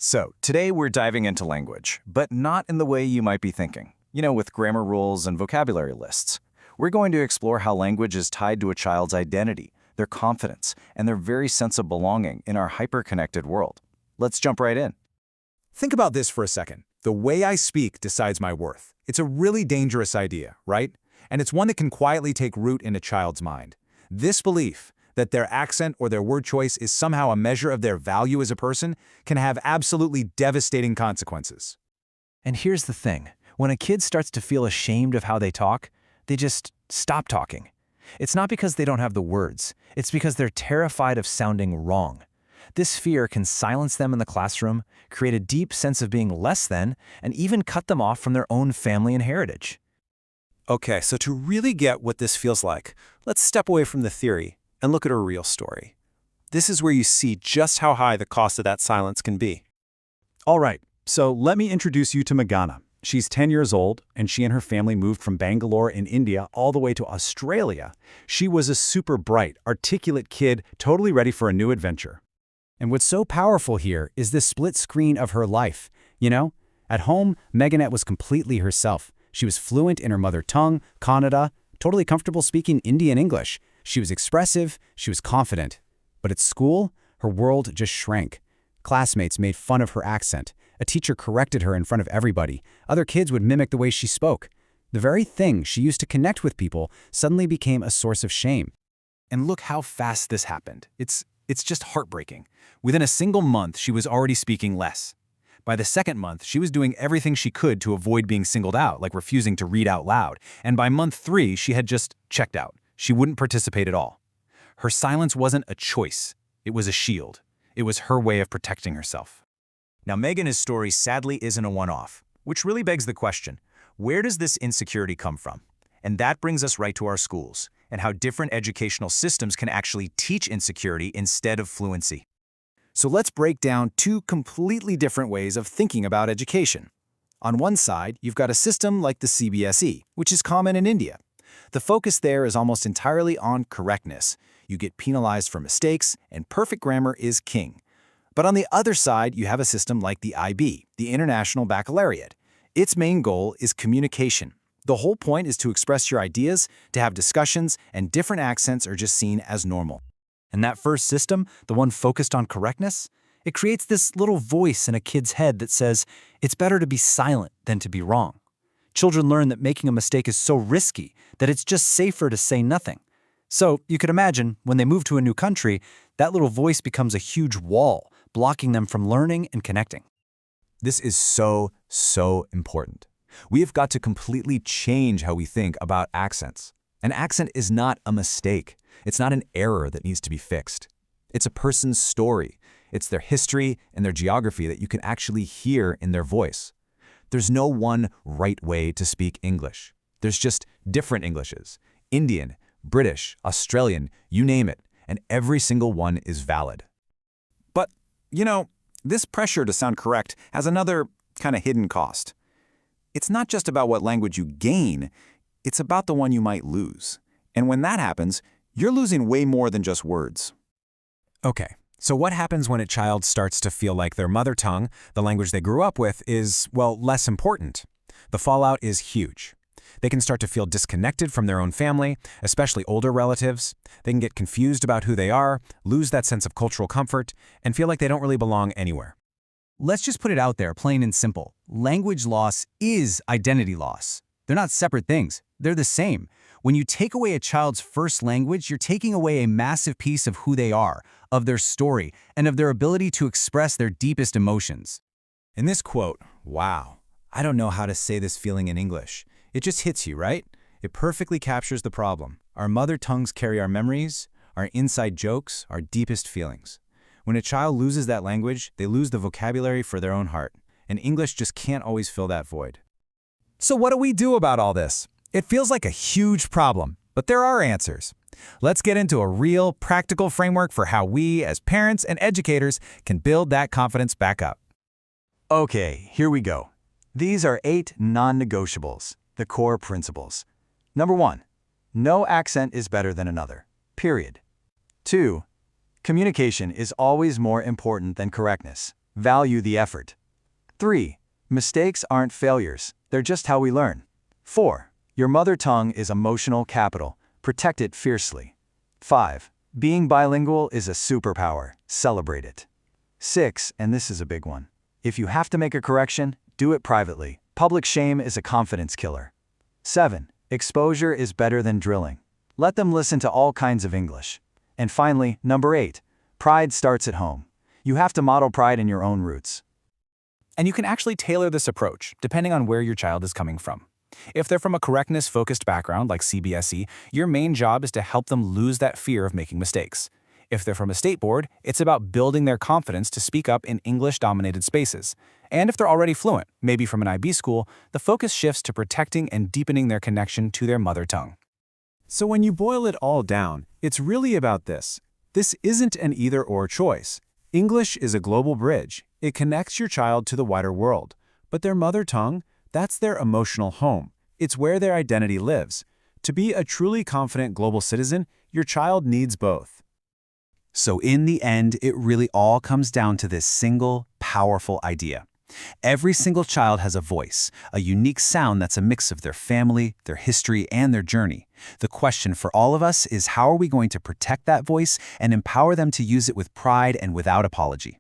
So, today we're diving into language, but not in the way you might be thinking. With grammar rules and vocabulary lists. We're going to explore how language is tied to a child's identity, their confidence, and their very sense of belonging in our hyper-connected world. Let's jump right in. Think about this for a second. The way I speak decides my worth. It's a really dangerous idea, right? And it's one that can quietly take root in a child's mind. This belief that their accent or their word choice is somehow a measure of their value as a person can have absolutely devastating consequences. And here's the thing. When a kid starts to feel ashamed of how they talk, they just stop talking. It's not because they don't have the words. It's because they're terrified of sounding wrong. This fear can silence them in the classroom, create a deep sense of being less than, and even cut them off from their own family and heritage. Okay, so to really get what this feels like, let's step away from the theory and look at a real story. This is where you see just how high the cost of that silence can be. All right, so let me introduce you to Meghana. She's 10 years old, and she and her family moved from Bangalore in India all the way to Australia. She was a super bright, articulate kid, totally ready for a new adventure. And what's so powerful here is this split screen of her life. At home, Meghana was completely herself. She was fluent in her mother tongue, Kannada, totally comfortable speaking Indian English. She was expressive, she was confident. But at school, her world just shrank. Classmates made fun of her accent. A teacher corrected her in front of everybody. Other kids would mimic the way she spoke. The very thing she used to connect with people suddenly became a source of shame. And look how fast this happened. It's just heartbreaking. Within a single month, she was already speaking less. By the second month, she was doing everything she could to avoid being singled out, like refusing to read out loud. And by month 3, she had just checked out. She wouldn't participate at all. Her silence wasn't a choice. It was a shield. It was her way of protecting herself. Now, Meghana's story sadly isn't a one-off, which really begs the question, where does this insecurity come from? And that brings us right to our schools, and how different educational systems can actually teach insecurity instead of fluency. So let's break down 2 completely different ways of thinking about education. On one side, you've got a system like the CBSE, which is common in India. The focus there is almost entirely on correctness. You get penalized for mistakes, and perfect grammar is king. But on the other side, you have a system like the IB, the International Baccalaureate. Its main goal is communication. The whole point is to express your ideas, to have discussions, and different accents are just seen as normal. And that first system, the one focused on correctness, it creates this little voice in a kid's head that says, it's better to be silent than to be wrong. Children learn that making a mistake is so risky that it's just safer to say nothing. So you could imagine, when they move to a new country, that little voice becomes a huge wall, blocking them from learning and connecting. This is so important. We have got to completely change how we think about accents. An accent is not a mistake. It's not an error that needs to be fixed. It's a person's story. It's their history and their geography that you can actually hear in their voice. There's no one right way to speak English. There's just different Englishes. Indian, British, Australian, you name it, and every single one is valid. But, this pressure to sound correct has another kind of hidden cost. It's not just about what language you gain, it's about the one you might lose. And when that happens, you're losing way more than just words. Okay, so what happens when a child starts to feel like their mother tongue, the language they grew up with, is, less important? The fallout is huge. They can start to feel disconnected from their own family, especially older relatives. They can get confused about who they are, lose that sense of cultural comfort, and feel like they don't really belong anywhere. Let's just put it out there, plain and simple. Language loss is identity loss. They're not separate things. They're the same. When you take away a child's first language, you're taking away a massive piece of who they are, of their story, and of their ability to express their deepest emotions. In this quote, wow, I don't know how to say this feeling in English. It just hits you, right? It perfectly captures the problem. Our mother tongues carry our memories, our inside jokes, our deepest feelings. When a child loses that language, they lose the vocabulary for their own heart, and English just can't always fill that void. So what do we do about all this? It feels like a huge problem, but there are answers. Let's get into a real, practical framework for how we, as parents and educators, can build that confidence back up. Okay, here we go. These are 8 non-negotiables, the core principles. Number 1, no accent is better than another, period. 2, communication is always more important than correctness, Value the effort. 3. Mistakes aren't failures, they're just how we learn. 4. Your mother tongue is emotional capital. Protect it fiercely. 5. Being bilingual is a superpower. Celebrate it. 6. And this is a big one. If you have to make a correction, do it privately. Public shame is a confidence killer. 7. Exposure is better than drilling. Let them listen to all kinds of English. And finally, number 8. Pride starts at home. You have to model pride in your own roots. And you can actually tailor this approach, depending on where your child is coming from. If they're from a correctness-focused background like CBSE, your main job is to help them lose that fear of making mistakes. If they're from a state board, it's about building their confidence to speak up in English-dominated spaces. And if they're already fluent, maybe from an IB school, the focus shifts to protecting and deepening their connection to their mother tongue. So when you boil it all down, it's really about this. This isn't an either-or choice. English is a global bridge. It connects your child to the wider world. But their mother tongue, that's their emotional home. It's where their identity lives. To be a truly confident global citizen, your child needs both. So in the end, it really all comes down to this single, powerful idea. Every single child has a voice, a unique sound that's a mix of their family, their history, and their journey. The question for all of us is, how are we going to protect that voice and empower them to use it with pride and without apology?